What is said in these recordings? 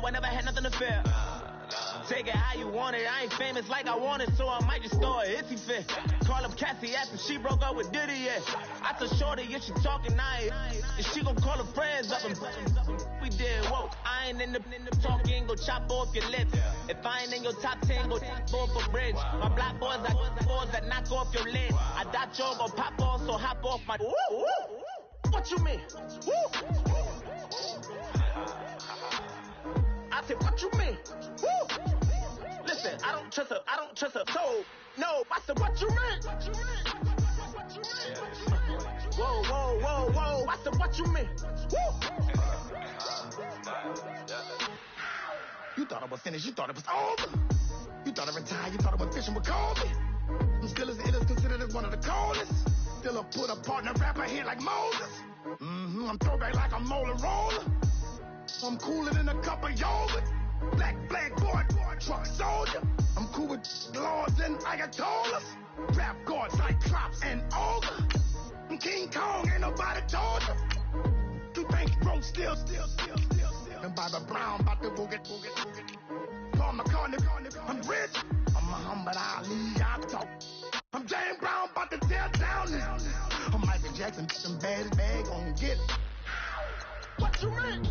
know I never had nothing to fear. Take it how you want it. I ain't famous like I want it, so I might just throw a hissy fit. Call up Cassie after she broke up with Diddy, yeah. I told Shorty if she talking, and she gon' call her friends up and we did, whoa. I ain't in the talking, go chop off your lips. If I ain't in your top 10, go top off a bridge. My black boys, I got boys that knock off your lid. I dot your go pop off, so hop off my. Woo. What you mean? Woo. I said, what you mean? Woo. Listen, I don't trust her soul. No, I said, what you mean? Whoa. I said, what you mean? Woo. You thought I was finished, you thought it was over. You thought I retired, you thought I was fishing with Kobe. I'm still as ill as considered as one of the coldest. Still a put a partner rapper here like Moses. I'm throwback like a molar roller. I'm cooler than a cup of yogurt. Black boy, truck soldier. I'm cool with lords and Ayatollahs. Rap gods like Cyclops and Ogre. I'm King Kong, ain't nobody told you. You think broke still. And Barbara Brown about to go get. Paul McCartney, I'm rich. I'm Muhammad Ali, I talk. I'm James Brown, about to tear down now. I'm Michael Jackson, some bad bag on get. What you mean?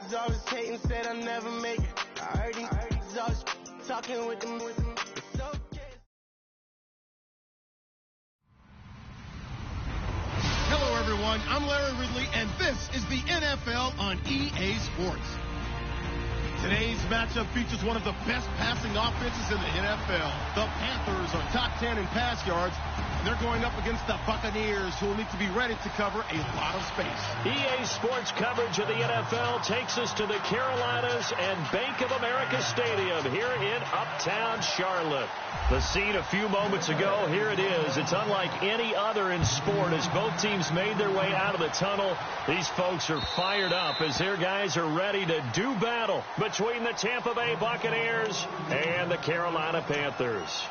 He's always hating, said I'll never make it. I heard he's always talking with them. It's okay. Hello, everyone. I'm Larry Ridley, and this is the NFL on EA Sports. Today's matchup features one of the best passing offenses in the NFL. The Panthers are top 10 in pass yards. They're going up against the Buccaneers, who will need to be ready to cover a lot of space. EA Sports coverage of the NFL takes us to the Carolinas and Bank of America Stadium here in Uptown Charlotte. The scene a few moments ago, here it is. It's unlike any other in sport as both teams made their way out of the tunnel. These folks are fired up as their guys are ready to do battle between the Tampa Bay Buccaneers and the Carolina Panthers.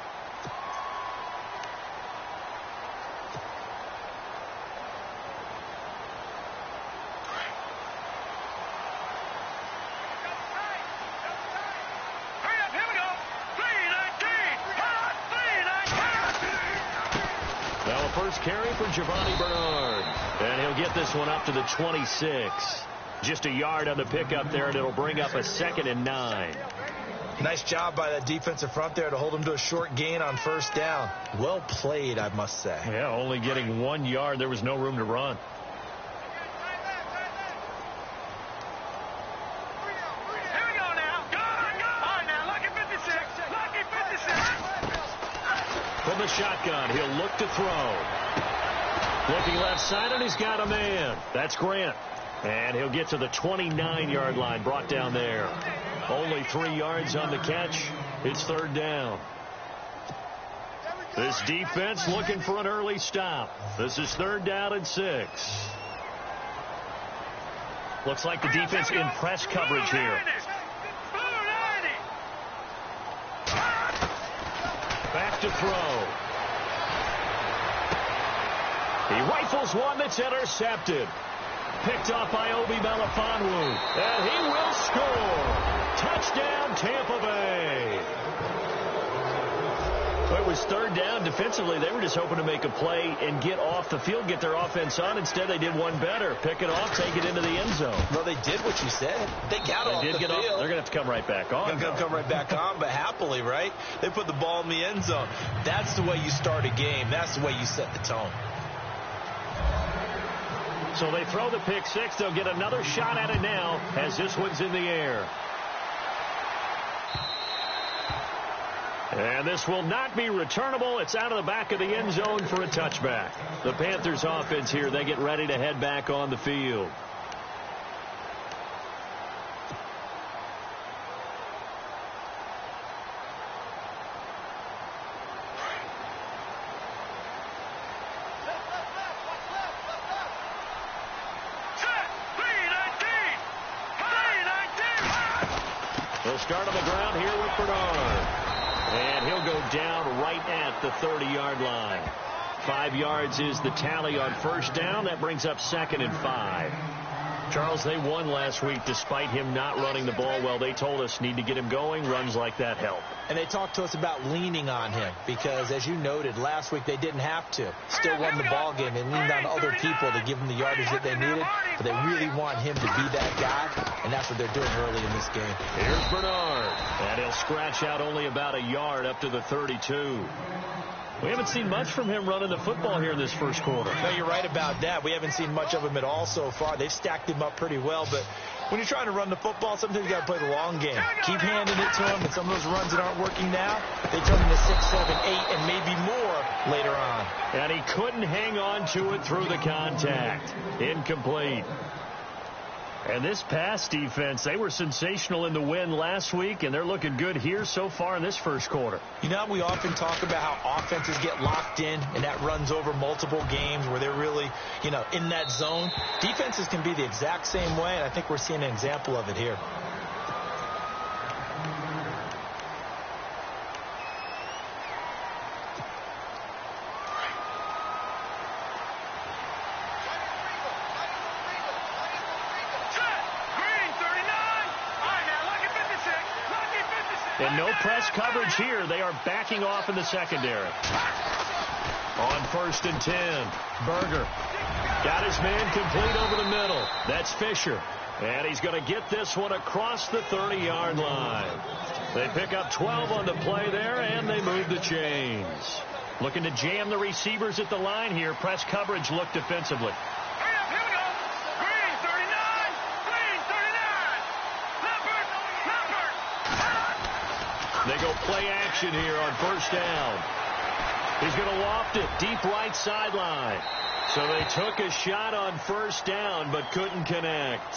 First carry for Giovanni Bernard. And he'll get this one up to the 26. Just a yard on the pickup there, and it'll bring up a 2nd and 9. Nice job by that defensive front there to hold him to a short gain on first down. Well played, I must say. Yeah, only getting 1 yard. There was no room to run. From the shotgun, he'll look to throw. Looking left side, and he's got a man. That's Grant. And he'll get to the 29-yard line, brought down there. Only 3 yards on the catch. It's 3rd down. This defense looking for an early stop. This is 3rd down and 6. Looks like the defense in press coverage here. Back to throw. He rifles one that's intercepted. Picked off by Obi Melifonwu. And he will score. Touchdown, Tampa Bay. Well, it was 3rd down. Defensively, they were just hoping to make a play and get off the field, get their offense on. Instead, they did one better. Pick it off, take it into the end zone. Well, they did what you said. They got off the field. They're going to have to come right back on. They're going to come right back on, but happily, right? They put the ball in the end zone. That's the way you start a game. That's the way you set the tone. So they throw the pick six. They'll get another shot at it now as this one's in the air. And this will not be returnable. It's out of the back of the end zone for a touchback. The Panthers offense here, they get ready to head back on the field. They'll start on the ground here with Bernard. And he'll go down right at the 30-yard line. 5 yards is the tally on first down. That brings up 2nd and 5. Charles, they won last week despite him not running the ball well. They told us need to get him going. Runs like that help. And they talked to us about leaning on him because, as you noted, last week they didn't have to. Still won the ball game and leaned on other people to give them the yardage that they needed. But they really want him to be that guy, and that's what they're doing early in this game. Here's Bernard, and he'll scratch out only about a yard up to the 32. We haven't seen much from him running the football here in this first quarter. No, you're right about that. We haven't seen much of him at all so far. They've stacked him up pretty well, but when you're trying to run the football, sometimes you got to play the long game. Keep handing it to him, and some of those runs that aren't working now, they turn into 6, 7, 8, and maybe more later on. And he couldn't hang on to it through the contact. Incomplete. And this pass defense, they were sensational in the win last week, and they're looking good here so far in this first quarter. You know, we often talk about how offenses get locked in, and that runs over multiple games where they're really, in that zone. Defenses can be the exact same way, and I think we're seeing an example of it here. And no press coverage here. They are backing off in the secondary. On 1st and 10, Berger got his man complete over the middle. That's Fisher. And he's going to get this one across the 30-yard line. They pick up 12 on the play there, and they move the chains. Looking to jam the receivers at the line here. Press coverage look defensively. They go play action here on first down. He's going to loft it deep right sideline. So they took a shot on first down but couldn't connect.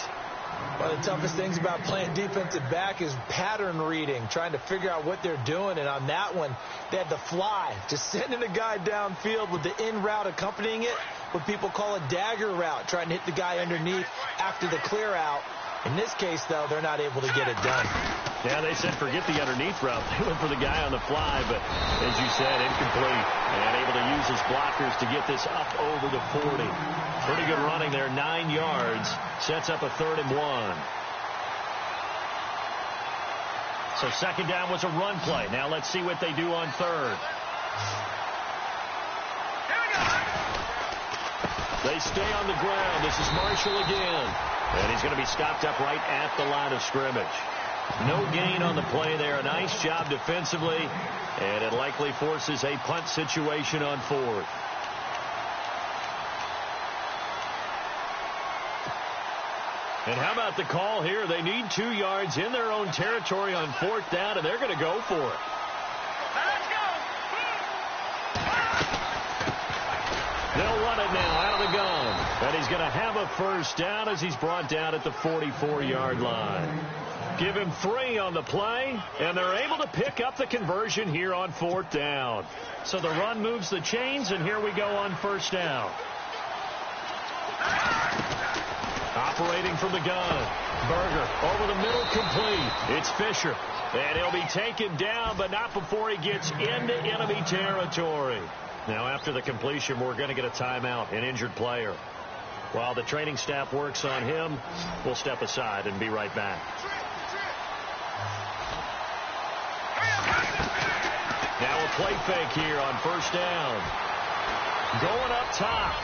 One of the toughest things about playing defensive back is pattern reading, trying to figure out what they're doing. And on that one, they had the fly, just sending a guy downfield with the in route accompanying it, what people call a dagger route, trying to hit the guy underneath after the clear out. In this case, though, they're not able to get it done. Yeah, they said forget the underneath route. They went for the guy on the fly, but as you said, incomplete. And able to use his blockers to get this up over the 40. Pretty good running there, 9 yards. Sets up a 3rd and 1. So second down was a run play. Now let's see what they do on 3rd. They stay on the ground. This is Marshall again. And he's going to be stopped up right at the line of scrimmage. No gain on the play there. A nice job defensively. And it likely forces a punt situation on 4th. And how about the call here? They need 2 yards in their own territory on 4th down, and they're going to go for it. They'll run it now out of the gun. And he's going to have a first down as he's brought down at the 44-yard line. Give him 3 on the play, and they're able to pick up the conversion here on 4th down. So the run moves the chains, and here we go on first down. Operating from the gun. Berger over the middle, complete. It's Fisher. And he'll be taken down, but not before he gets into enemy territory. Now, after the completion, we're going to get a timeout, an injured player. While the training staff works on him, we'll step aside and be right back. Now a play fake here on first down. Going up top.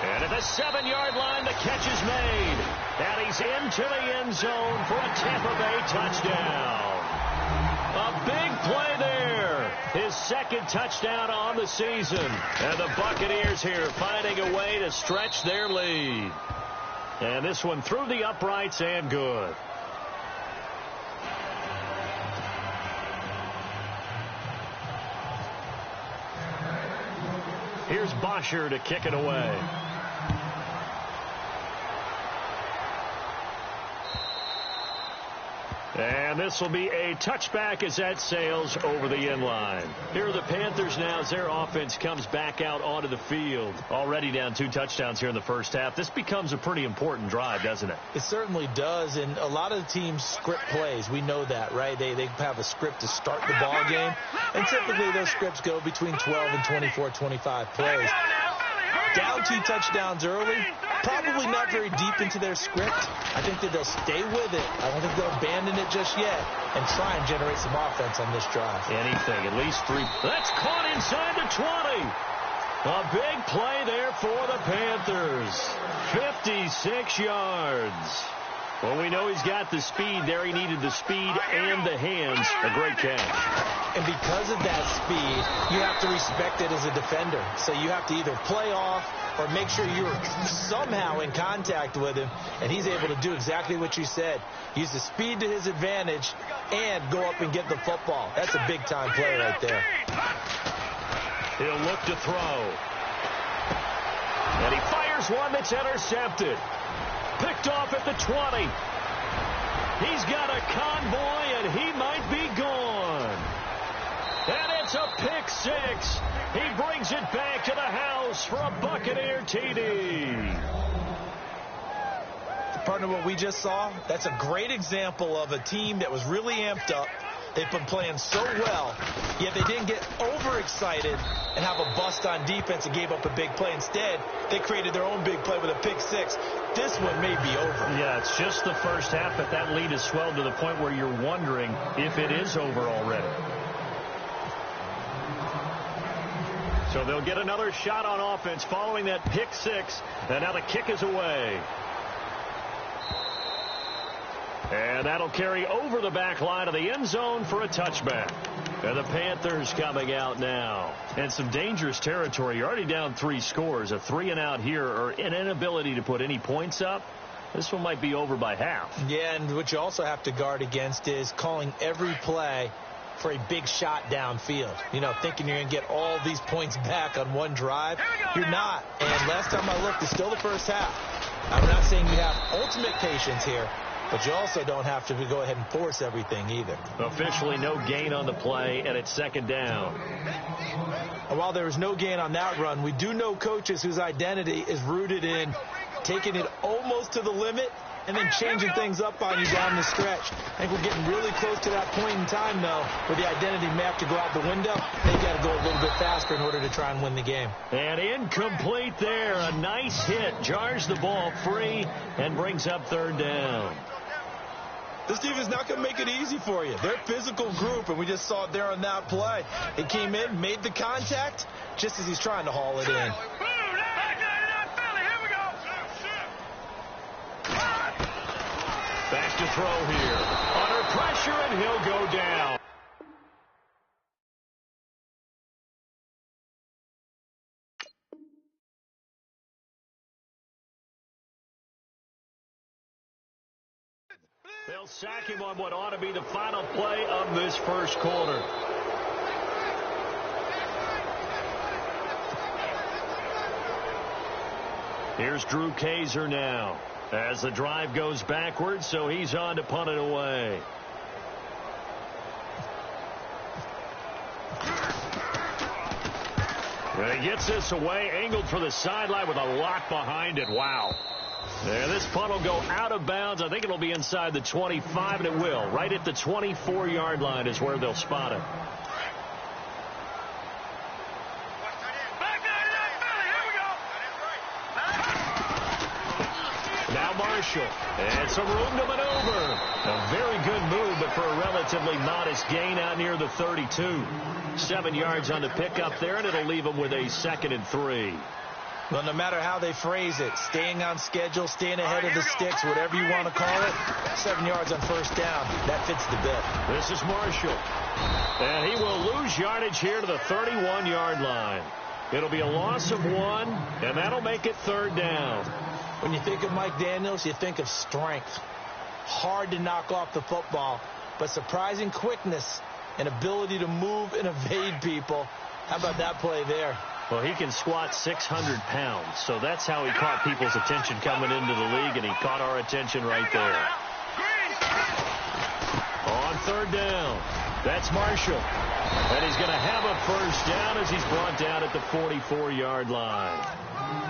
And at the 7-yard line, the catch is made. And he's into the end zone for a Tampa Bay touchdown. A big play there. His second touchdown on the season. And the Buccaneers here finding a way to stretch their lead. And this one through the uprights and good. Here's Bosher to kick it away. And this will be a touchback as that sails over the end line. Here are the Panthers now as their offense comes back out onto the field. Already down 2 touchdowns here in the first half. This becomes a pretty important drive, doesn't it? It certainly does, and a lot of the teams script plays. We know that, right? They have a script to start the ball game, and typically those scripts go between 12 and 24, 25 plays. Down 2 touchdowns early, probably not very deep into their script. I think that they'll stay with it. I don't think they'll abandon it just yet and try and generate some offense on this drive. Anything, at least 3. That's caught inside the 20. A big play there for the Panthers. 56 yards. Well, we know he's got the speed there. He needed the speed and the hands. A great catch. And because of that speed, you have to respect it as a defender. So you have to either play off or make sure you're somehow in contact with him. And he's able to do exactly what you said. Use the speed to his advantage and go up and get the football. That's a big-time play right there. He'll look to throw. And he fires one that's intercepted. Picked off at the 20. He's got a convoy, and he might be gone. And it's a pick 6. He brings it back to the house for a Buccaneer TD. Partner, what we just saw, that's a great example of a team that was really amped up. They've been playing so well, yet they didn't get overexcited and have a bust on defense and gave up a big play. Instead, they created their own big play with a pick 6. This one may be over. Yeah, it's just the first half, but that lead has swelled to the point where you're wondering if it is over already. So they'll get another shot on offense following that pick 6, and now the kick is away. And that'll carry over the back line of the end zone for a touchback. And the Panthers coming out now. And some dangerous territory. You're already down 3 scores. A 3-and-out here, or an inability to put any points up. This one might be over by half. Yeah, and what you also have to guard against is calling every play for a big shot downfield. You know, thinking you're going to get all these points back on one drive. You're not. And last time I looked, it's still the first half. I'm not saying you have ultimate patience here, but you also don't have to go ahead and force everything either. Officially no gain on the play, and it's 2nd down. And while there was no gain on that run, we do know coaches whose identity is rooted in taking it almost to the limit and then changing things up on you down the stretch. I think we're getting really close to that point in time, though, where the identity may have to go out the window. They've got to go a little bit faster in order to try and win the game. And incomplete there. A nice hit. Jars the ball free and brings up 3rd down. This team is not going to make it easy for you. They're a physical group, and we just saw it there on that play. He came in, made the contact, just as he's trying to haul it in. Back to throw here. Under pressure, and he'll go down. They'll sack him on what ought to be the final play of this first quarter. Here's Drew Kaiser now as the drive goes backwards, so he's on to punt it away. And he gets this away, angled for the sideline with a lock behind it. Wow. And this punt will go out of bounds. I think it'll be inside the 25, and it will. Right at the 24-yard line is where they'll spot it. Now Marshall. And some room to maneuver. A very good move, but for a relatively modest gain out near the 32. 7 yards on the pickup there, and it'll leave them with a 2nd and 3. Well, no matter how they phrase it, staying on schedule, staying ahead of the sticks, whatever you want to call it, 7 yards on first down, that fits the bill. This is Marshall. And he will lose yardage here to the 31-yard line. It'll be a loss of 1, and that'll make it 3rd down. When you think of Mike Daniels, you think of strength. Hard to knock off the football, but surprising quickness and ability to move and evade people. How about that play there? Well, he can squat 600 pounds, so that's how he caught people's attention coming into the league, and he caught our attention right there. On 3rd down, that's Marshall. And he's going to have a first down as he's brought down at the 44-yard line.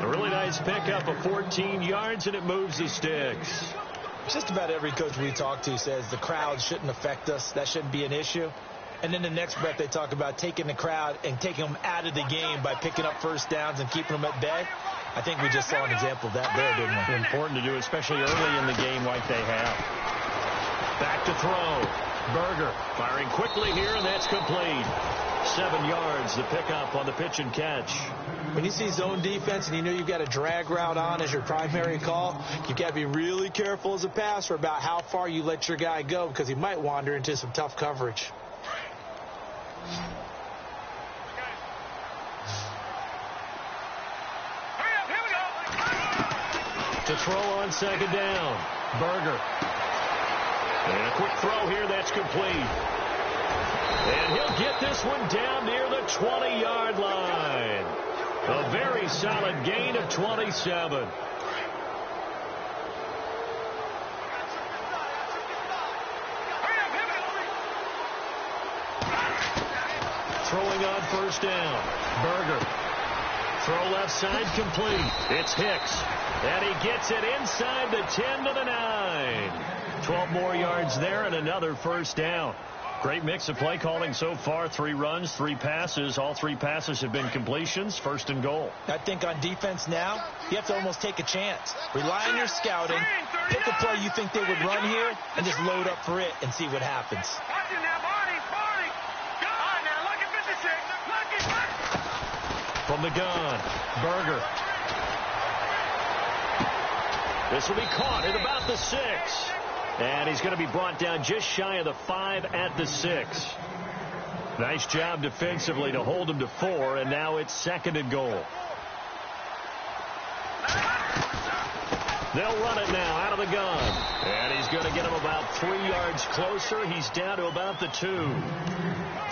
A really nice pickup of 14 yards, and it moves the sticks. Just about every coach we talk to says the crowd shouldn't affect us. That shouldn't be an issue. And then the next breath they talk about taking the crowd and taking them out of the game by picking up first downs and keeping them at bay. I think we just saw an example of that there, didn't we? Important to do, especially early in the game like they have. Back to throw. Berger firing quickly here, and that's complete. 7 yards, the pickup on the pitch and catch. When you see zone defense and you know you've got a drag route on as your primary call, you've got to be really careful as a passer about how far you let your guy go because he might wander into some tough coverage. To throw on 2nd down. Berger. And a quick throw here, that's complete. And he'll get this one down near the 20-yard line. A very solid gain of 27. Throwing on 1st down. Berger. Throw left side complete. It's Hicks. And he gets it inside the 10 to the 9. 12 more yards there and another first down. Great mix of play calling so far. 3 runs, 3 passes. All 3 passes have been completions. 1st and goal. I think on defense now, you have to almost take a chance. Rely on your scouting. Pick a play you think they would run here and just load up for it and see what happens. From the gun, Berger. This will be caught at about the 6. And he's going to be brought down just shy of the 5 at the 6. Nice job defensively to hold him to 4, and now it's 2nd and goal. They'll run it now out of the gun. And he's going to get him about 3 yards closer. He's down to about the 2.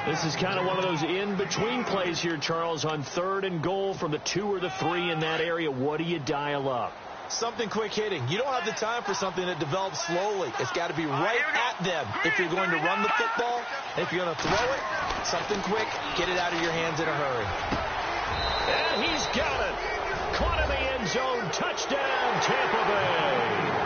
This is kind of one of those in-between plays here, Charles, on 3rd and goal from the 2 or the 3 in that area. What do you dial up? Something quick hitting. You don't have the time for something that develops slowly. It's got to be right at them if you're going to run the football. And if you're going to throw it, something quick, get it out of your hands in a hurry. And he's got it. Caught in the end zone. Touchdown, Tampa Bay.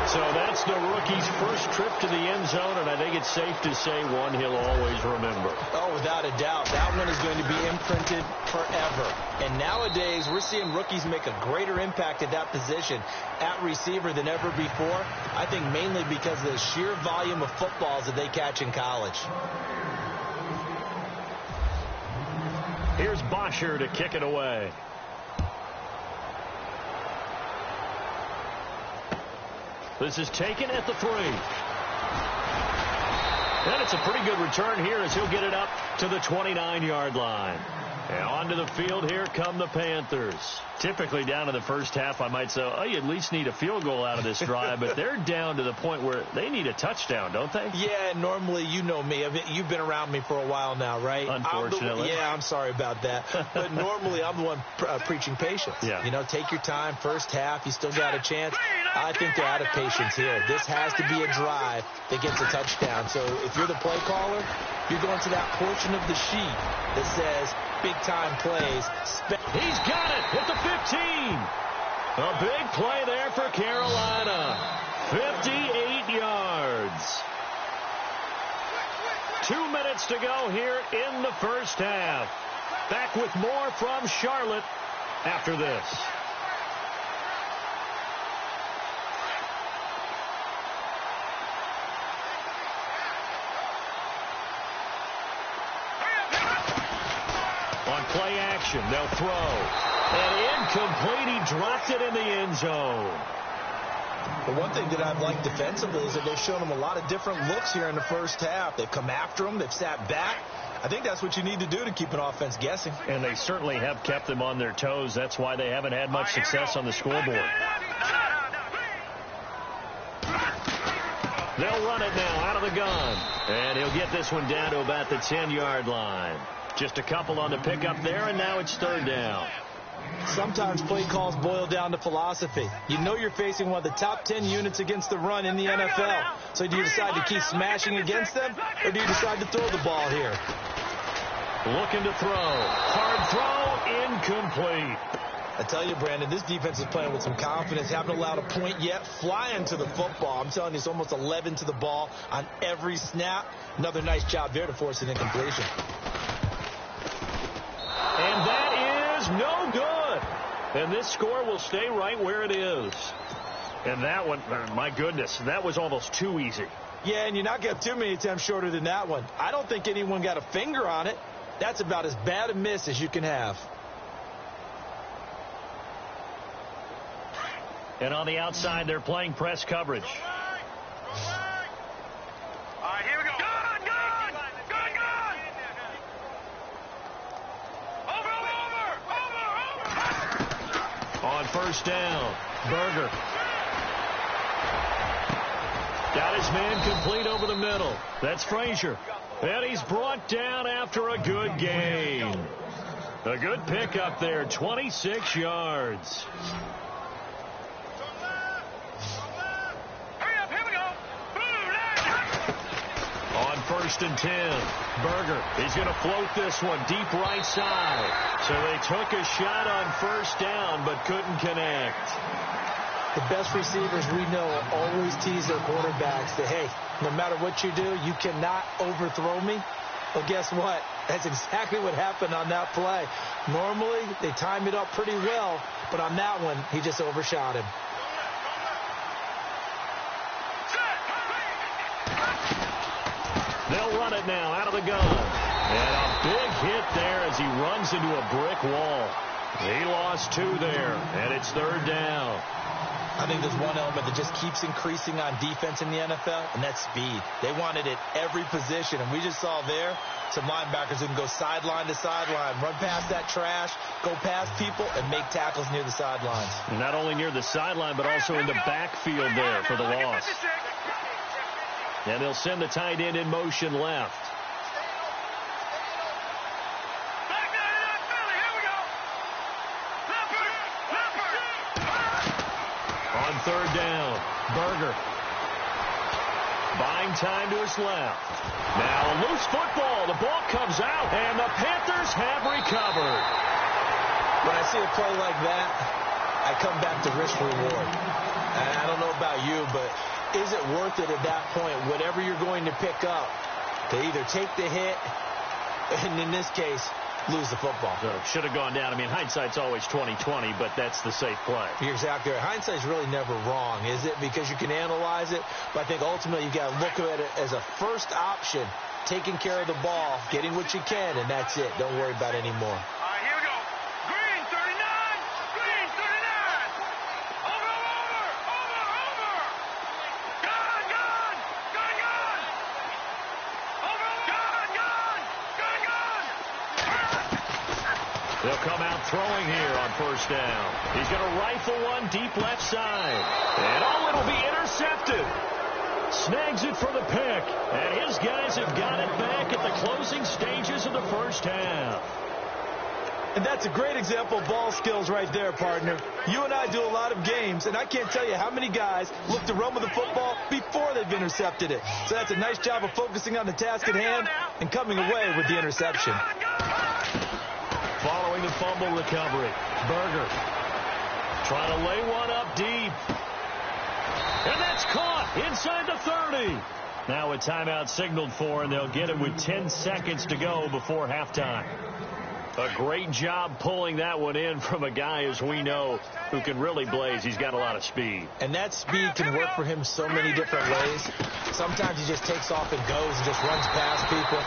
So that's the rookie's first trip to the end zone, and I think it's safe to say one he'll always remember. Oh, without a doubt. That one is going to be imprinted forever. And nowadays, we're seeing rookies make a greater impact at that position at receiver than ever before. I think mainly because of the sheer volume of footballs that they catch in college. Here's Bosher to kick it away. This is taken at the 3. And it's a pretty good return here as he'll get it up to the 29-yard line. And onto the field, here come the Panthers. Typically down in the first half, I might say, oh, you at least need a field goal out of this drive. But they're down to the point where they need a touchdown, don't they? Yeah, normally, you know me. You've been around me for a while now, right? Unfortunately. I'm sorry about that. But normally, I'm the one preaching patience. Yeah. You know, take your time. First half, you still got a chance. I think they're out of patience here. This has to be a drive that gets a touchdown. So if you're the play caller, you're going to that portion of the sheet that says big-time plays. He's got it at the 15. A big play there for Carolina. 58 yards. 2 minutes to go here in the first half. Back with more from Charlotte after this. Play action. They'll throw. And incomplete. He dropped it in the end zone. The one thing that I've liked defensively is that they've shown him a lot of different looks here in the first half. They've come after him. They've sat back. I think that's what you need to do to keep an offense guessing. And they certainly have kept them on their toes. That's why they haven't had much success on the scoreboard. They'll run it now out of the gun. And he'll get this one down to about the 10-yard line. Just a couple on the pickup there, and now it's third down. Sometimes play calls boil down to philosophy. You know you're facing one of the top 10 units against the run in the NFL. So do you decide to keep smashing against them, or do you decide to throw the ball here? Looking to throw. Hard throw, incomplete. I tell you, Brandon, this defense is playing with some confidence. Haven't allowed a point yet. Flying to the football. I'm telling you, it's almost 11 to the ball on every snap. Another nice job there to force an incompletion. And that is no good. And this score will stay right where it is. And that one, my goodness, that was almost too easy. Yeah, and you're not going to have too many attempts shorter than that one. I don't think anyone got a finger on it. That's about as bad a miss as you can have. And on the outside, they're playing press coverage. All right, here we go. On first down, Berger. Got his man complete over the middle. That's Frazier. And he's brought down after a good gain. A good pickup there, 26 yards. On first and 10, Berger. He's going to float this one deep right side. So they took a shot on first down but couldn't connect. The best receivers we know always tease their quarterbacks that, hey, no matter what you do, you cannot overthrow me. Well, guess what? That's exactly what happened on that play. Normally, they time it up pretty well, but on that one, he just overshot him. They'll run it now out of the gun. And a big hit there as he runs into a brick wall. He lost 2 there, and it's third down. I think there's one element that just keeps increasing on defense in the NFL, and that's speed. They want it at every position, and we just saw there some linebackers who can go sideline to sideline, run past that trash, go past people, and make tackles near the sidelines. Not only near the sideline, but also in the backfield there for the loss. And they'll send the tight end in motion left. On third down, Berger. Buying time to his left. Now a loose football. The ball comes out, and the Panthers have recovered. When I see a play like that, I come back to risk reward. And I don't know about you, but is it worth it at that point, whatever you're going to pick up, to either take the hit, and in this case, lose the football? So should have gone down. I mean, hindsight's always 20/20, but that's the safe play. You're exactly right. Hindsight's really never wrong, is it? Because you can analyze it, but I think ultimately you got to look at it as a first option, taking care of the ball, getting what you can, and that's it. Don't worry about it anymore. They'll come out throwing here on first down. He's going to rifle one deep left side. And oh, it'll be intercepted. Snags it for the pick. And his guys have got it back at the closing stages of the first half. And that's a great example of ball skills right there, partner. You and I do a lot of games, and I can't tell you how many guys look to run with the football before they've intercepted it. So that's a nice job of focusing on the task at hand and coming away with the interception. Following the fumble recovery, Berger trying to lay one up deep. And that's caught inside the 30. Now a timeout signaled for, and they'll get it with 10 seconds to go before halftime. A great job pulling that one in from a guy, as we know, who can really blaze. He's got a lot of speed. And that speed can work for him so many different ways. Sometimes he just takes off and goes and just runs past people.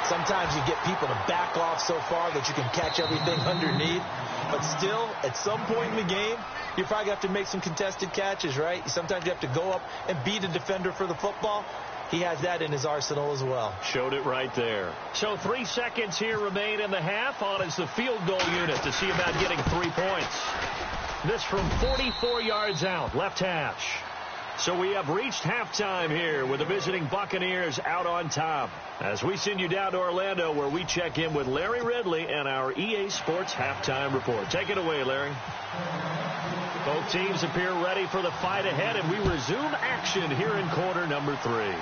Sometimes you get people to back off so far that you can catch everything underneath. But still, at some point in the game, you probably have to make some contested catches, right? Sometimes you have to go up and beat a defender for the football. He has that in his arsenal as well. Showed it right there. So 3 seconds here remain in the half. On is the field goal unit to see about getting 3 points. This from 44 yards out, left hash. So we have reached halftime here with the visiting Buccaneers out on top. As we send you down to Orlando, where we check in with Larry Ridley and our EA Sports halftime report. Take it away, Larry. Both teams appear ready for the fight ahead, and we resume action here in quarter number 3.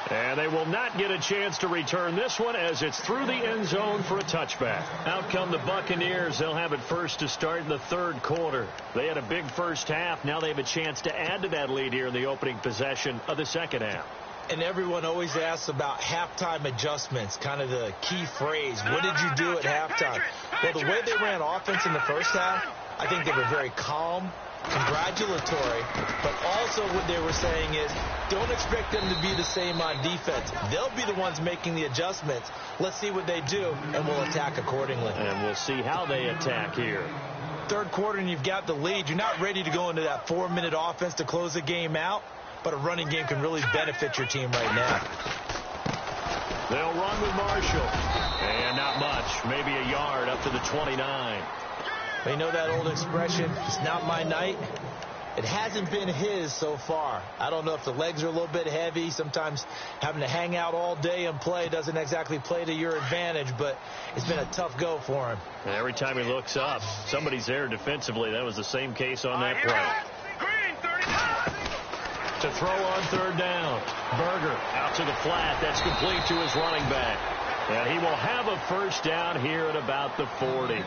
And they will not get a chance to return this one as it's through the end zone for a touchback. Out come the Buccaneers. They'll have it first to start in the third quarter. They had a big first half. Now they have a chance to add to that lead here in the opening possession of the second half. And everyone always asks about halftime adjustments, kind of the key phrase. What did you do at halftime? Well, the way they ran offense in the first half, I think they were very calm, congratulatory, but also what they were saying is don't expect them to be the same on defense. They'll be the ones making the adjustments. Let's see what they do, and we'll attack accordingly. And we'll see how they attack here. Third quarter, and you've got the lead. You're not ready to go into that 4-minute offense to close the game out, but a running game can really benefit your team right now. They'll run with Marshall. And not much, maybe a yard up to the 29. You know that old expression, it's not my night? It hasn't been his so far. I don't know if the legs are a little bit heavy. Sometimes having to hang out all day and play doesn't exactly play to your advantage, but it's been a tough go for him. And every time he looks up, somebody's there defensively. That was the same case on that play. To throw on third down. Berger out to the flat. That's complete to his running back. And he will have a first down here at about the 40.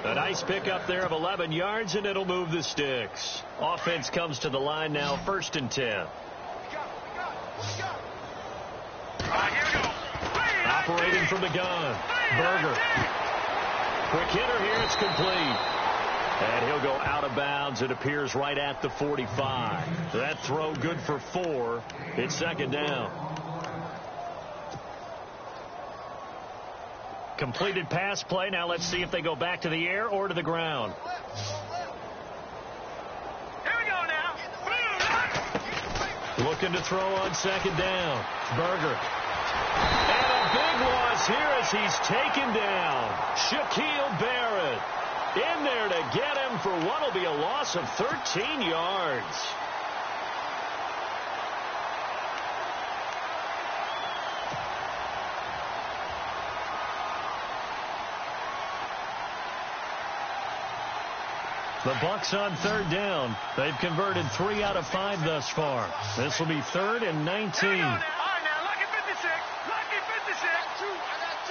A nice pickup there of 11 yards, and it'll move the sticks. Offense comes to the line now, 1st and 10. Operating from the gun. Berger. Quick hitter here, it's complete. And he'll go out of bounds. It appears right at the 45. That throw good for 4. It's second down. Completed pass play. Now let's see if they go back to the air or to the ground. Here we go now. Looking to throw on second down. Berger. And a big loss here as he's taken down. Shaquille Barrett in there to get him for what will be a loss of 13 yards. The Bucs on third down. They've converted 3 out of 5 thus far. This will be 3rd and 19. All right, now, lucky 56. Lucky 56.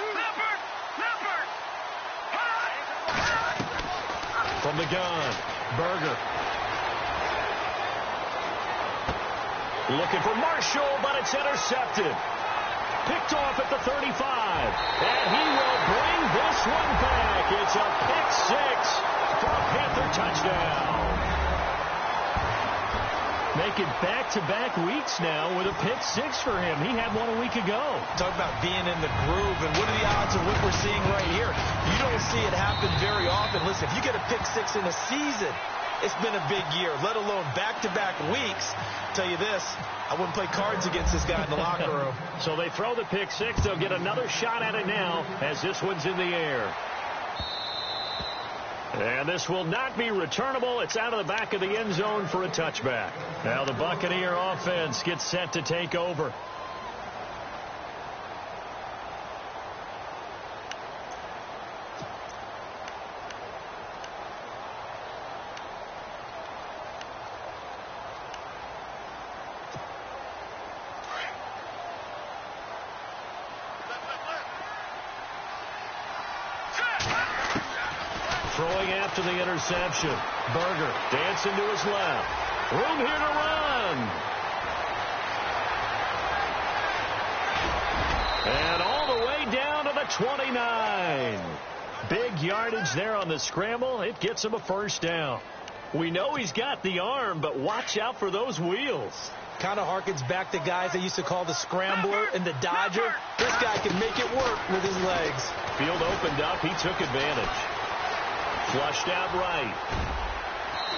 Leopard. From the gun, Berger. Looking for Marshall, but it's intercepted. Picked off at the 35. And he will bring this one back. It's a pick 6. For a Panther touchdown. Making back-to-back weeks now with a pick 6 for him. He had one a week ago. Talk about being in the groove, and what are the odds of what we're seeing right here? You don't see it happen very often. Listen, if you get a pick 6 in a season, it's been a big year, let alone back-to-back weeks. I'll tell you this, I wouldn't play cards against this guy in the locker room. So they throw the pick 6. They'll get another shot at it now as this one's in the air. And this will not be returnable. It's out of the back of the end zone for a touchback. Now the Buccaneer offense gets set to take over. Throwing after the interception. Berger dancing to his left. Room here to run. And all the way down to the 29. Big yardage there on the scramble. It gets him a first down. We know he's got the arm, but watch out for those wheels. kind of harkens back to guys they used to call the scrambler and the dodger. This guy can make it work with his legs. Field opened up. He took advantage. Flushed out right.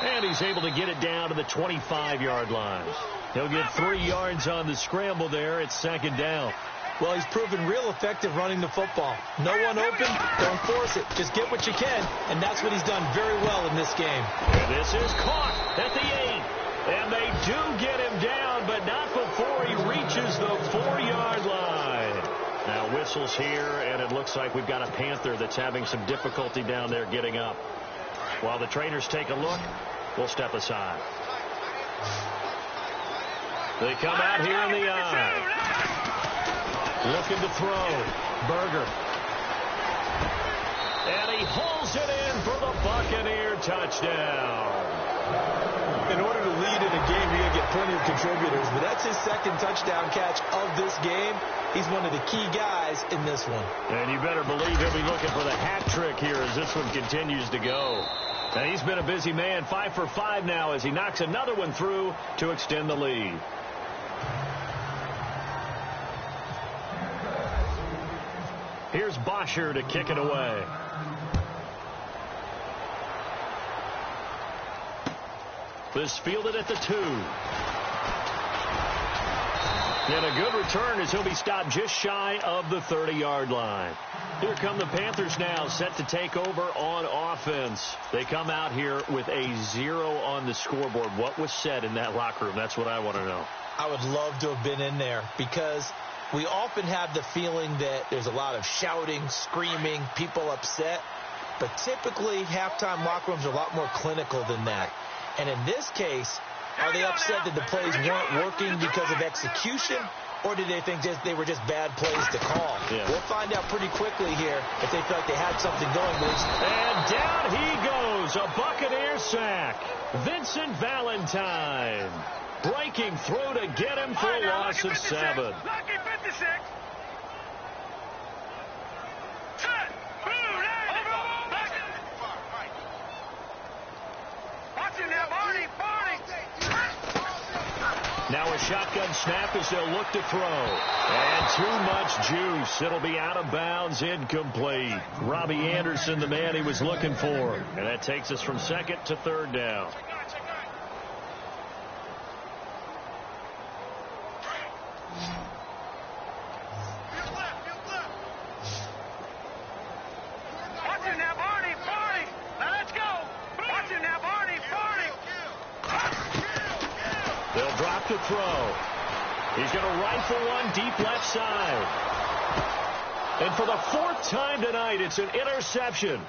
And he's able to get it down to the 25-yard line. He'll get 3 yards on the scramble there. It's second down. Well, he's proven real effective running the football. No one open, don't force it. Just get what you can, and that's what he's done very well in this game. And this is caught at the 8. And they do get him down, but not before he reaches the 4-yard line. Now whistles here, and it looks like we've got a Panther that's having some difficulty down there getting up. While the trainers take a look, we'll step aside. They come out here in the eye. Looking to throw. Berger. And he hauls it in for the Buccaneer touchdown. In order to lead in a game, you're going to get plenty of contributors, but that's his second touchdown catch of this game. He's one of the key guys in this one. And you better believe he'll be looking for the hat trick here as this one continues to go. And he's been a busy man, 5 for 5 now as he knocks another one through to extend the lead. Here's Bosher to kick it away. This fielded at the 2. And a good return as he'll be stopped just shy of the 30-yard line. Here come the Panthers now, set to take over on offense. They come out here with a 0 on the scoreboard. What was said in that locker room? That's what I want to know. I would love to have been in there because we often have the feeling that there's a lot of shouting, screaming, people upset. But typically, halftime locker rooms are a lot more clinical than that. And in this case, are they upset that the plays weren't working because of execution? Or did they think they were just bad plays to call? Yeah. We'll find out pretty quickly here if they felt they had something going. And down he goes. A Buccaneer sack. Vincent Valentine breaking through to get him for a loss of 7. Lucky 56. Now a shotgun snap as they'll look to throw. And too much juice. It'll be out of bounds, incomplete. Robbie Anderson, the man he was looking for. And that takes us from second to third down. They'll drop to throw. He's going to rifle one deep left side. And for the 4th time tonight, it's an interception.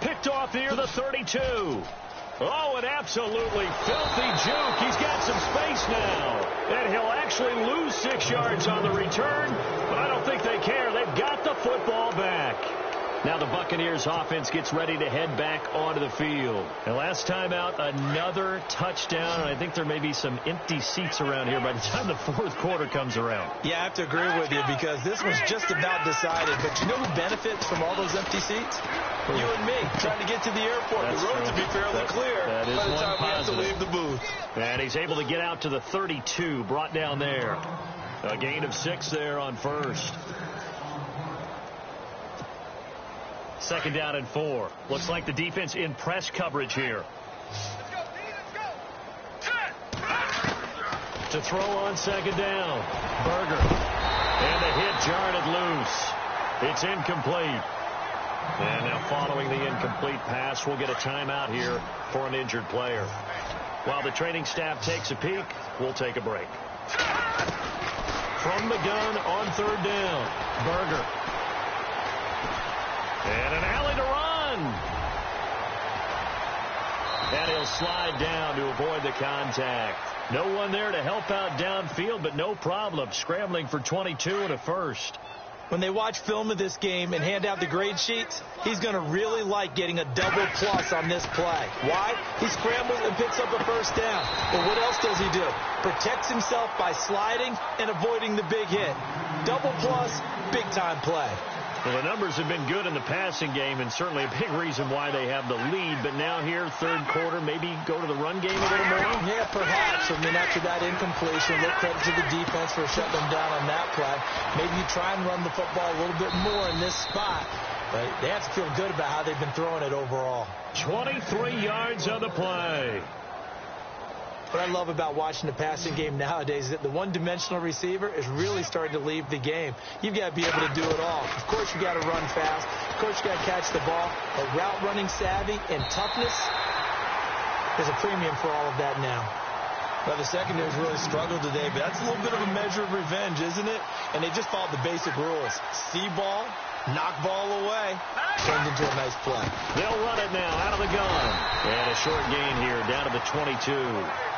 Picked off near the 32. Oh, an absolutely filthy juke. He's got some space now. And he'll actually lose 6 yards on the return, but I don't think they care. They've got the football back. Now the Buccaneers offense gets ready to head back onto the field. And last time out, another touchdown. And I think there may be some empty seats around here by the time the 4th quarter comes around. Yeah, I have to agree with you because this was just about decided. But you know who benefits from all those empty seats? You and me, trying to get to the airport. That's the road true. to be fairly clear that is by the one time positive. we have to leave the booth. And he's able to get out to the 32, brought down there. A gain of 6 there on first. 2nd down and 4. Looks like the defense in press coverage here. To throw on 2nd down. Berger. And the hit jarred it loose. It's incomplete. And now following the incomplete pass, we'll get a timeout here for an injured player. While the training staff takes a peek, we'll take a break. From the gun on 3rd down. Berger. And an alley to run. And he'll slide down to avoid the contact. No one there to help out downfield, but no problem. Scrambling for 22 and a first. When they watch film of this game and hand out the grade sheets, he's going to really like getting a double plus on this play. Why? He scrambles and picks up a first down. But what else does he do? Protects himself by sliding and avoiding the big hit. Double plus, big time play. Well, the numbers have been good in the passing game, and certainly a big reason why they have the lead. But now here, third quarter, maybe go to the run game a little more? Yeah, perhaps. I mean, after that incompletion, look credit to the defense for shutting them down on that play. Maybe you try and run the football a little bit more in this spot. But they have to feel good about how they've been throwing it overall. 23 yards on the play. What I love about watching the passing game nowadays is that the one-dimensional receiver is really starting to leave the game. You've got to be able to do it all. Of course, you got to run fast. Of course, you got to catch the ball. But route running savvy and toughness, there's a premium for all of that now. Well, the secondary's really struggled today, but that's a little bit of a measure of revenge, isn't it? And they just followed the basic rules. See ball, knock ball away. Turned into a nice play. They'll run it now out of the gun. And a short gain here down to the 22.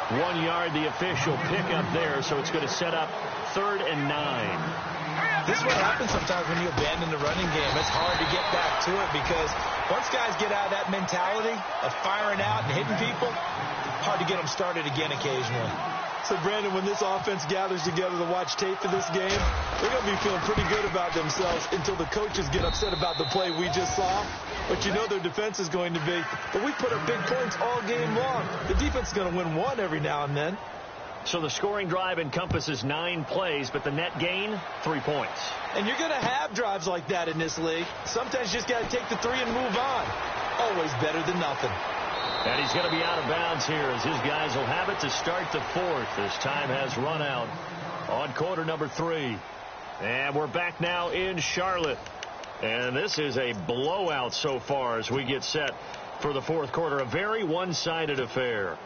1 yard, the official pickup there, so it's going to set up 3rd and 9. This is what happens sometimes when you abandon the running game. It's hard to get back to it because once guys get out of that mentality of firing out and hitting people, hard to get them started again occasionally. So, Brandon, when this offense gathers together to watch tape for this game, they're going to be feeling pretty good about themselves until the coaches get upset about the play we just saw. But you know their defense is going to be, but we put up big points all game long. The defense is going to win one every now and then. So the scoring drive encompasses 9 plays, but the net gain, 3 points. And you're going to have drives like that in this league. Sometimes you just got to take the 3 and move on. Always better than nothing. And he's going to be out of bounds here as his guys will have it to start the 4th. As time has run out on quarter number 3. And we're back now in Charlotte. And this is a blowout so far as we get set for the 4th quarter. A very one-sided affair.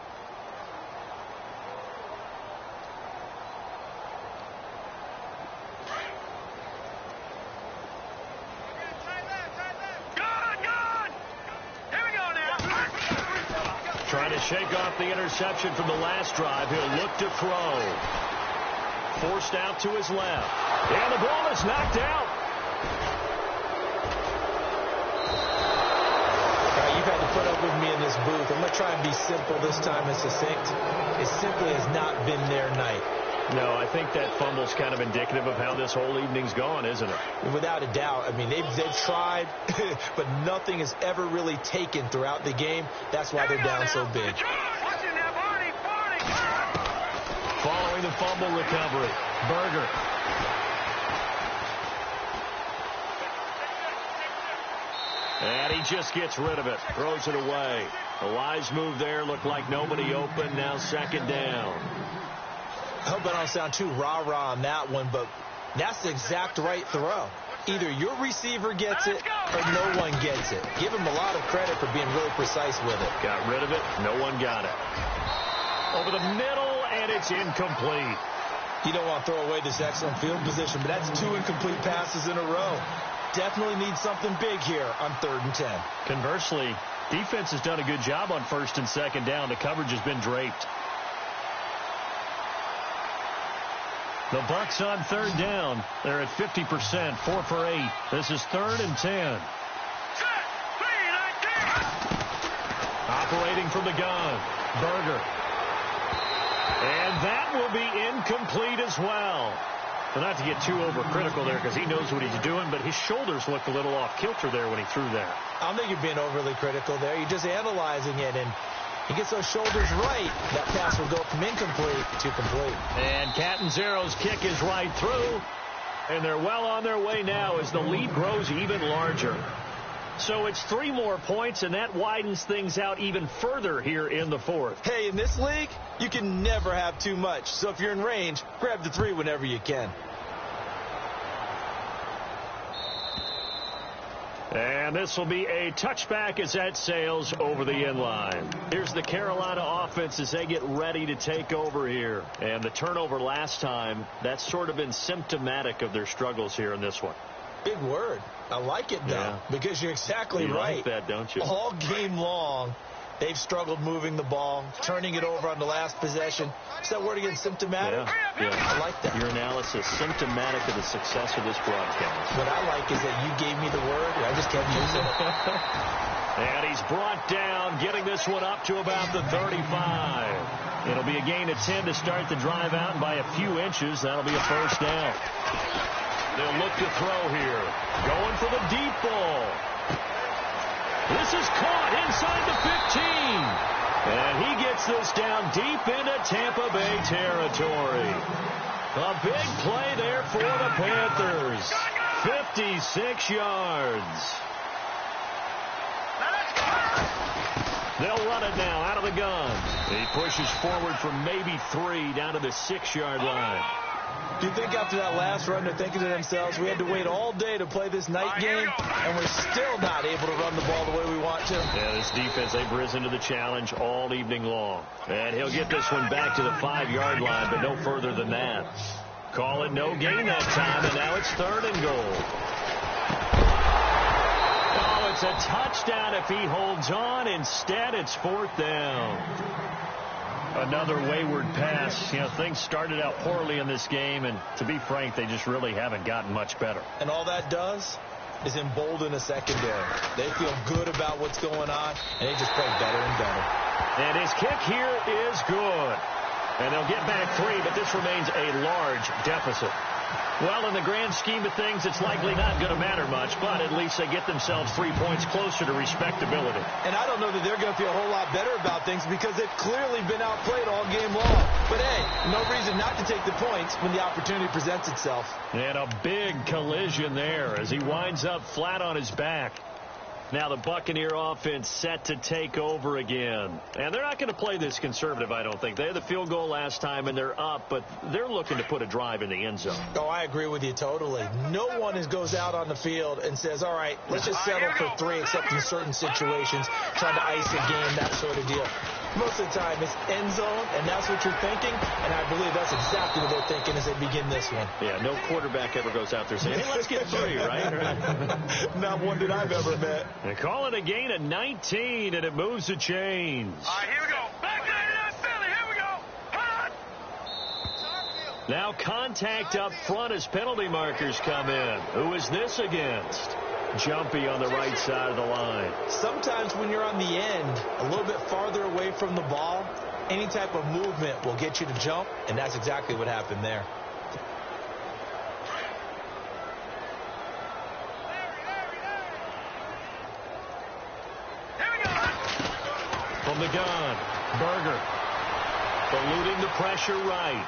Trying to shake off the interception from the last drive. He'll look to throw. Forced out to his left. And the ball is knocked out. You've had to put up with me in this booth. I'm going to try and be simple this time and succinct. It simply has not been their night. No, I think that fumble's kind of indicative of how this whole evening's gone, isn't it? Without a doubt. I mean, they've tried, but nothing has ever really taken throughout the game. That's why they're down so big. Following the fumble recovery, Berger. And he just gets rid of it, throws it away. A wise move there, looked like nobody open, now 2nd down. I hope I don't sound too rah-rah on that one, but that's the exact right throw. Either your receiver gets it or no one gets it. Give him a lot of credit for being really precise with it. Got rid of it, no one got it. Over the middle, and it's incomplete. You don't want to throw away this excellent field position, but that's 2 incomplete passes in a row. Definitely need something big here on 3rd and 10. Conversely, defense has done a good job on 1st and 2nd down. The coverage has been draped. The Bucks on 3rd down. They're at 50%, 4 for 8. This is 3rd and 10. Operating from the gun, Berger. And that will be incomplete as well. So not to get too overcritical there because he knows what he's doing, but his shoulders looked a little off kilter there when he threw that. I don't think you're being overly critical there. You're just analyzing it, and he gets those shoulders right. That pass will go from incomplete to complete. And Catanzaro's kick is right through, and they're well on their way now as the lead grows even larger. So it's 3 more points, and that widens things out even further here in the 4th. Hey, in this league, you can never have too much. So if you're in range, grab the 3 whenever you can. And this will be a touchback as that sails over the inline. Here's the Carolina offense as they get ready to take over here. And the turnover last time, that's sort of been symptomatic of their struggles here in this one. Big word. I like it, though, because you're exactly right. You like that, don't you? All game long, they've struggled moving the ball, turning it over on the last possession. Is that word again, symptomatic? Yeah. I like that. Your analysis, symptomatic of the success of this broadcast. What I like is that you gave me the word, and I just kept using it. And he's brought down, getting this one up to about the 35. It'll be a gain of 10 to start the drive out, and by a few inches, that'll be a 1st down. They'll look to throw here. Going for the deep ball. This is caught inside the 15. And he gets this down deep into Tampa Bay territory. A big play there for the Panthers. 56 yards. They'll run it now out of the gun. He pushes forward from maybe 3 down to the 6-yard line. Do you think after that last run they're thinking to themselves, we had to wait all day to play this night game, and we're still not able to run the ball the way we want to? Yeah, this defense, they've risen to the challenge all evening long. And he'll get this one back to the 5-yard line, but no further than that. Call it no gain that time, and now it's 3rd and goal. Oh, it's a touchdown if he holds on. Instead, it's 4th down. Another wayward pass. You know, things started out poorly in this game, and to be frank, they just really haven't gotten much better. And all that does is embolden a secondary. They feel good about what's going on, and they just play better and better. And his kick here is good. And they'll get back 3, but this remains a large deficit. Well, in the grand scheme of things, it's likely not going to matter much, but at least they get themselves 3 points closer to respectability. And I don't know that they're going to feel a whole lot better about things because they've clearly been outplayed all game long. But, hey, no reason not to take the points when the opportunity presents itself. And a big collision there as he winds up flat on his back. Now the Buccaneer offense set to take over again. And they're not going to play this conservative, I don't think. They had the field goal last time, and they're up, but they're looking to put a drive in the end zone. Oh, I agree with you totally. No one goes out on the field and says, all right, let's just settle for 3, except in certain situations, trying to ice a game, that sort of deal. Most of the time, it's end zone, and that's what you're thinking, and I believe that's exactly what they're thinking as they begin this one. Yeah, no quarterback ever goes out there saying, hey, let's get 3, right? Not one that I've ever met. They call it a gain of 19, and it moves the chains. All right, here we go. Back there, Philly. Here we go. Hot. Now contact up front as penalty markers come in. Who is this against? Jumpy on the right side of the line. Sometimes when you're on the end, a little bit farther away from the ball, any type of movement will get you to jump, and that's exactly what happened there. From the gun, Berger. Eluding the pressure right.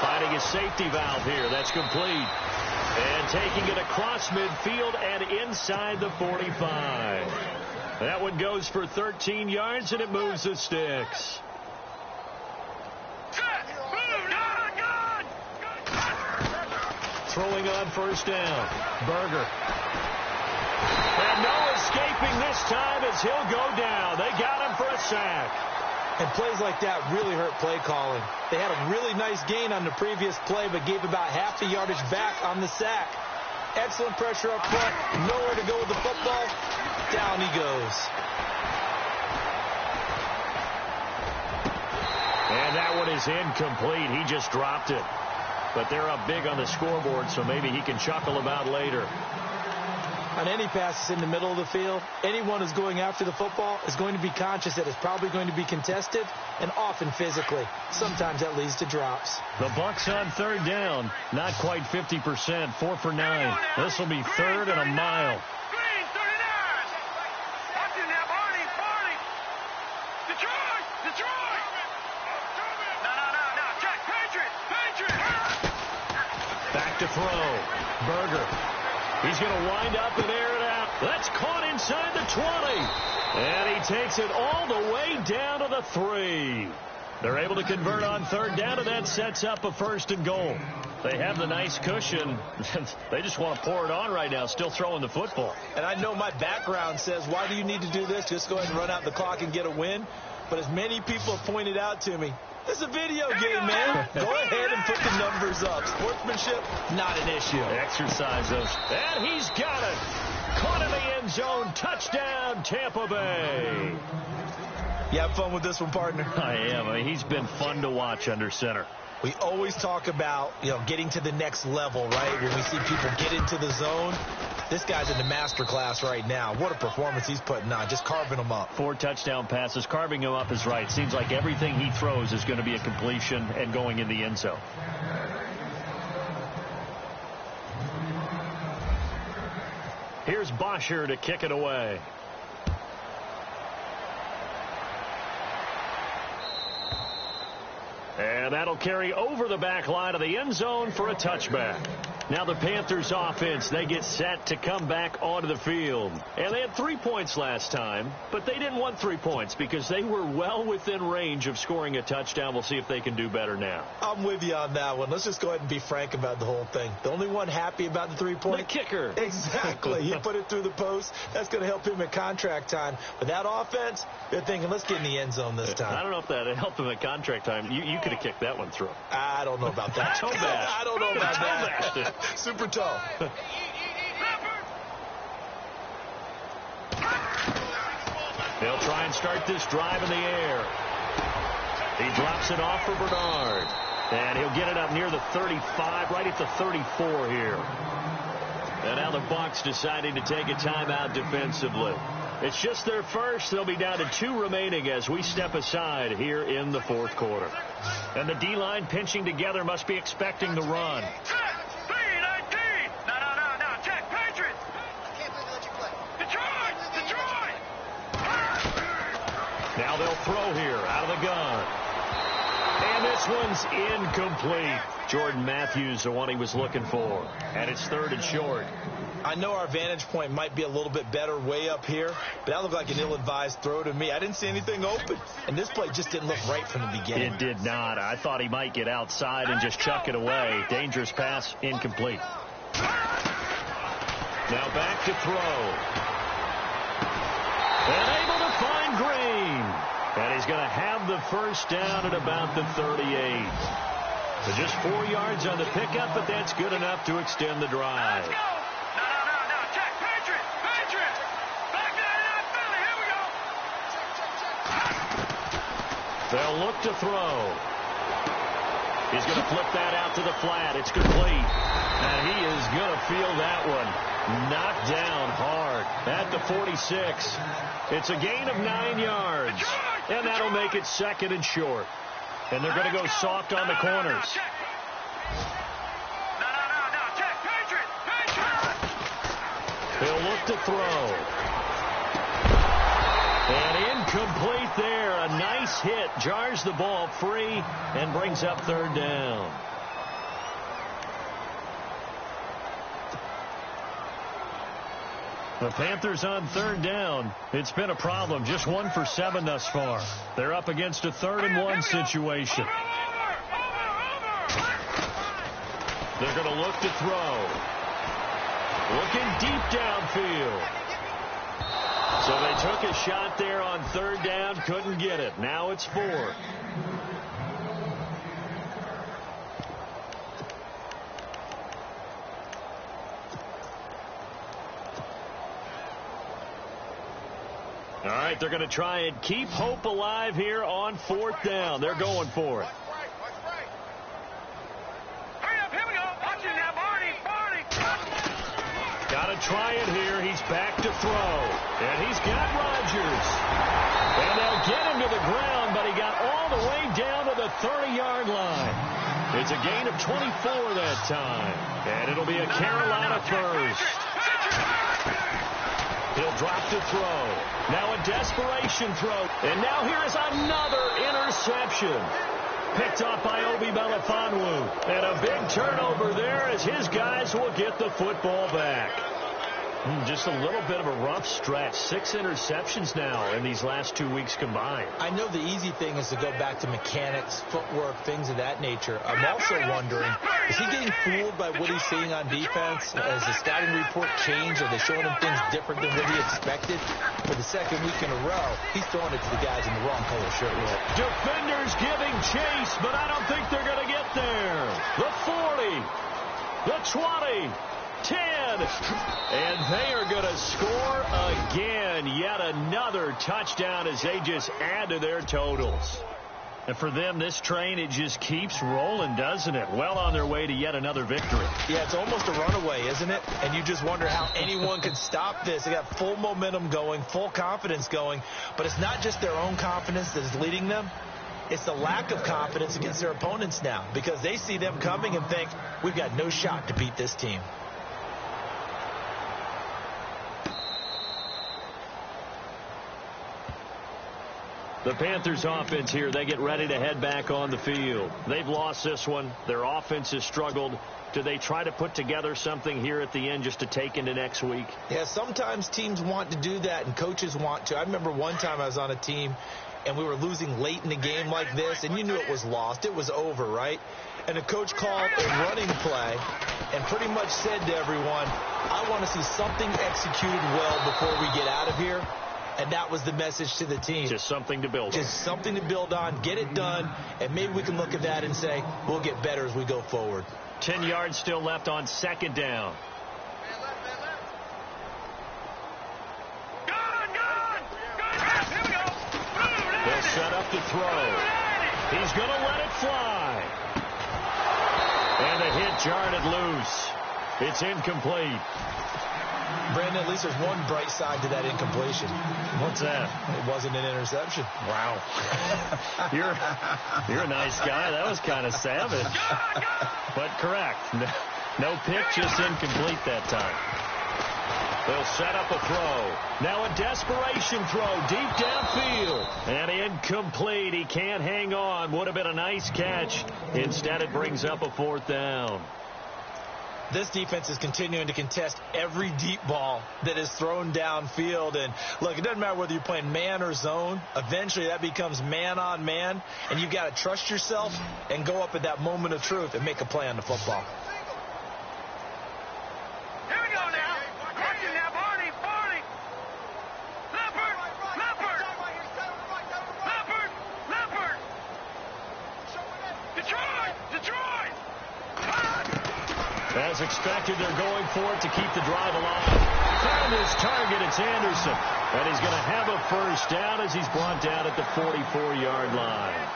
Finding a safety valve here. That's complete. And taking it across midfield and inside the 45. That one goes for 13 yards, and it moves the sticks. Throwing on 1st down. Berger. And no escaping this time as he'll go down. They got him for a sack. And plays like that really hurt play calling. They had a really nice gain on the previous play, but gave about half the yardage back on the sack. Excellent pressure up front. Nowhere to go with the football. Down he goes. And that one is incomplete. He just dropped it. But they're up big on the scoreboard, so maybe he can chuckle about later. On any passes in the middle of the field, anyone who's going after the football is going to be conscious that it's probably going to be contested, and often physically. Sometimes that leads to drops. The Bucs on 3rd down. Not quite 50%. 4 for 9. This will be 3rd and a mile. Green, 39. Watch it now, Barney. Detroit. No. Jack, Patriot. Back to throw. Berger. He's going to wind up and air it out. That's caught inside the 20. And he takes it all the way down to the 3. They're able to convert on 3rd down, and that sets up a 1st and goal. They have the nice cushion. They just want to pour it on right now, still throwing the football. And I know my background says, why do you need to do this? Just go ahead and run out the clock and get a win. But as many people have pointed out to me, this is a video game, man. Go ahead and put the numbers up. Sportsmanship, not an issue. Exercise those. And he's got it. Caught in the end zone. Touchdown, Tampa Bay. You have fun with this one, partner? I am. I mean, he's been fun to watch under center. We always talk about, getting to the next level, right? When we see people get into the zone. This guy's in the master class right now. What a performance he's putting on, just carving them up. 4 touchdown passes. Carving him up is right. Seems like everything he throws is going to be a completion and going in the end zone. Here's Bosher to kick it away. And that'll carry over the back line of the end zone for a touchback. Now the Panthers offense, they get set to come back onto the field. And they had 3 points last time, but they didn't want 3 points because they were well within range of scoring a touchdown. We'll see if they can do better now. I'm with you on that one. Let's just go ahead and be frank about the whole thing. The only one happy about the 3-point? The kicker. Exactly. He put it through the post. That's going to help him at contract time. But that offense, they're thinking, let's get in the end zone this time. I don't know if that helped him at contract time. You could have kicked that one through. I don't know about that. Toe bash. I don't know about that. Super toe. They'll try and start this drive in the air. He drops it off for Bernard. And he'll get it up near the 35, right at the 34 here. And now the Bucs deciding to take a timeout defensively. It's just their first. They'll be down to 2 remaining as we step aside here in the fourth quarter. And the D-line pinching together must be expecting the run. Now they'll throw here out of the gun. And this one's incomplete. Jordan Matthews, the one he was looking for. And it's 3rd and short. I know our vantage point might be a little bit better way up here, but that looked like an ill-advised throw to me. I didn't see anything open, and this play just didn't look right from the beginning. It did not. I thought he might get outside and just chuck it away. Dangerous pass, incomplete. Now back to throw. And able to find Green. And he's going to have the first down at about the 38. So just 4 yards on the pickup, but that's good enough to extend the drive. They'll look to throw. He's going to flip that out to the flat. It's complete. And he is going to feel that one knocked down hard at the 46. It's a gain of 9 yards. And that'll make it 2nd and short. And they're going to go soft on the corners. They'll look to throw. And incomplete there. A nice hit. Jars the ball free and brings up 3rd down. The Panthers on 3rd down. It's been a problem. Just 1 for 7 thus far. They're up against a 3rd and 1 situation. They're going to look to throw. Looking deep downfield. So they took a shot there on 3rd down, couldn't get it. Now it's 4. All right, they're going to try and keep hope alive here on 4th down. They're going for it. Got to try it here. He's back to throw. And he's got Rodgers. And they'll get him to the ground, but he got all the way down to the 30-yard line. It's a gain of 24 that time. And it'll be a Carolina first. He'll drop to throw. Now a desperation throw. And now here is another interception. Picked up by Obi Melifonwu. And a big turnover there as his guys will get the football back. Just a little bit of a rough stretch. 6 interceptions now in these last 2 weeks combined. I know the easy thing is to go back to mechanics, footwork, things of that nature. I'm also wondering, is he getting fooled by what he's seeing on defense? Has the scouting report changed? Are they showing him things different than what he expected? For the 2nd week in a row, he's throwing it to the guys in the wrong color shirt. Defenders giving chase, but I don't think they're going to get there. The 40, the 20. 10, and they are going to score again. Yet another touchdown as they just add to their totals. And for them, this train, it just keeps rolling, doesn't it? Well on their way to yet another victory. Yeah, it's almost a runaway, isn't it? And you just wonder how anyone could stop this. They got full momentum going, full confidence going. But it's not just their own confidence that is leading them. It's the lack of confidence against their opponents now, because they see them coming and think, we've got no shot to beat this team. The Panthers offense here, they get ready to head back on the field. They've lost this one. Their offense has struggled. Do they try to put together something here at the end just to take into next week? Yeah, sometimes teams want to do that and coaches want to. I remember one time I was on a team and we were losing late in the game like this, and you knew it was lost. It was over, right? And the coach called a running play and pretty much said to everyone, I want to see something executed well before we get out of here. And that was the message to the team. Just something to build on. Just something to build on, get it done, and maybe we can look at that and say, we'll get better as we go forward. 10 yards still left on second down. They'll set up to throw. He's going to let it fly. And the hit jarred it loose. It's incomplete. Brandon, at least there's one bright side to that incompletion. What's that? It wasn't an interception. Wow. You're a nice guy. That was kind of savage. But correct. No pick, just incomplete that time. They'll set up a throw. Now a desperation throw deep downfield. And incomplete. He can't hang on. Would have been a nice catch. Instead, it brings up a fourth down. This defense is continuing to contest every deep ball that is thrown downfield. And, look, it doesn't matter whether you're playing man or zone. Eventually, that becomes man on man. And you've got to trust yourself and go up at that moment of truth and make a play on the football. Here we go now. Watching now, Barney. Leopard. Detroit. As expected, they're going for it to keep the drive alive. Found his target. It's Anderson. And he's going to have a first down as he's brought down at the 44-yard line.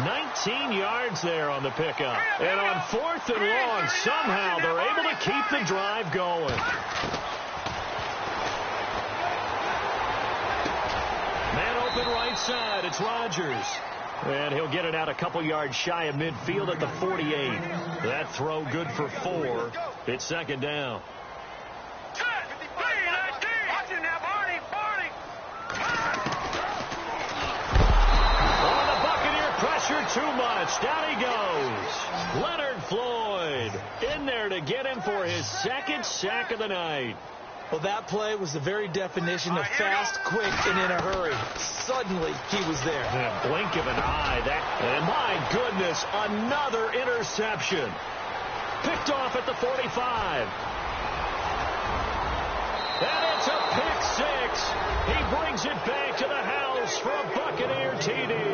19 yards there on the pickup. And on 4th and long, somehow they're able to keep the drive going. Man open right side. It's Rodgers. And he'll get it out a couple yards shy of midfield at the 48. That throw good for 4. It's second down. Oh, the Buccaneer pressure too much. Down he goes. Leonard Floyd in there to get him for his second sack of the night. Well, that play was the very definition of fast, quick, and in a hurry. Suddenly, he was there. In a blink of an eye. And my goodness, another interception. Picked off at the 45. And it's a pick six. He brings it back to the house for a Buccaneer TD.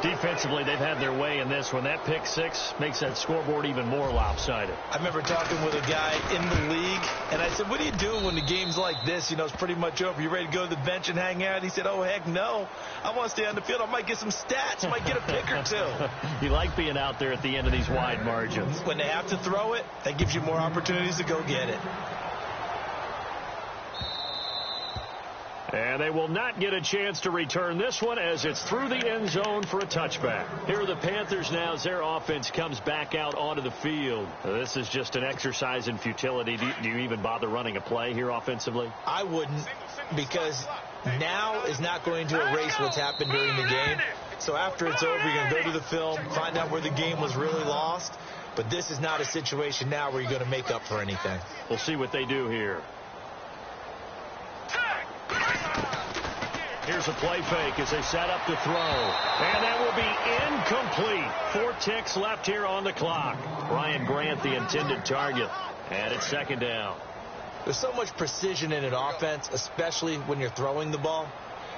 Defensively, they've had their way in this one. That pick six makes that scoreboard even more lopsided. I remember talking with a guy in the league, and I said, what do you do when the game's like this? You know, it's pretty much over. You ready to go to the bench and hang out? He said, oh, heck no. I want to stay on the field. I might get some stats. I might get a pick or two. You like being out there at the end of these wide margins. When they have to throw it, that gives you more opportunities to go get it. And they will not get a chance to return this one as it's through the end zone for a touchback. Here are the Panthers now as their offense comes back out onto the field. This is just an exercise in futility. Do you even bother running a play here offensively? I wouldn't, because now is not going to erase what's happened during the game. So after it's over, you're going to go to the film, find out where the game was really lost. But this is not a situation now where you're going to make up for anything. We'll see what they do here. Here's a play fake as they set up to throw. And that will be incomplete. 4 ticks left here on the clock. Ryan Grant, the intended target. And it's second down. There's so much precision in an offense, especially when you're throwing the ball.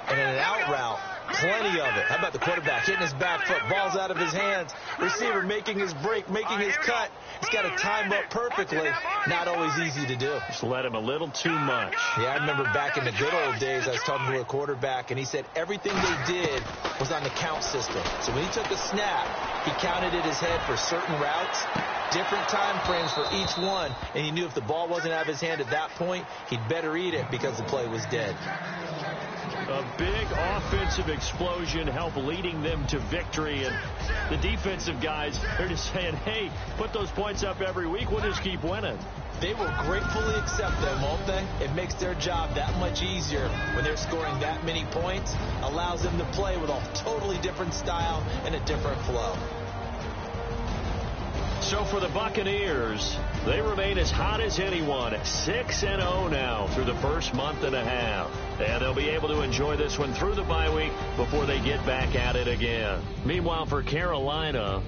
And in an out route, plenty of it. How about the quarterback hitting his back foot, ball's out of his hands, receiver making his break, making his cut. He's got to time up perfectly. Not always easy to do. Just let him a little too much. Yeah, I remember back in the good old days, I was talking to a quarterback, and he said everything they did was on the count system. So when he took a snap, he counted in his head for certain routes, different time frames for each one, and he knew if the ball wasn't out of his hand at that point, he'd better eat it because the play was dead. A big offensive explosion helped leading them to victory. And the defensive guys, they're just saying, hey, put those points up every week. We'll just keep winning. They will gratefully accept them, won't they? It makes their job that much easier when they're scoring that many points, allows them to play with a totally different style and a different flow. So for the Buccaneers, they remain as hot as anyone at 6-0 now through the first month and a half. And they'll be able to enjoy this one through the bye week before they get back at it again. Meanwhile, for Carolina,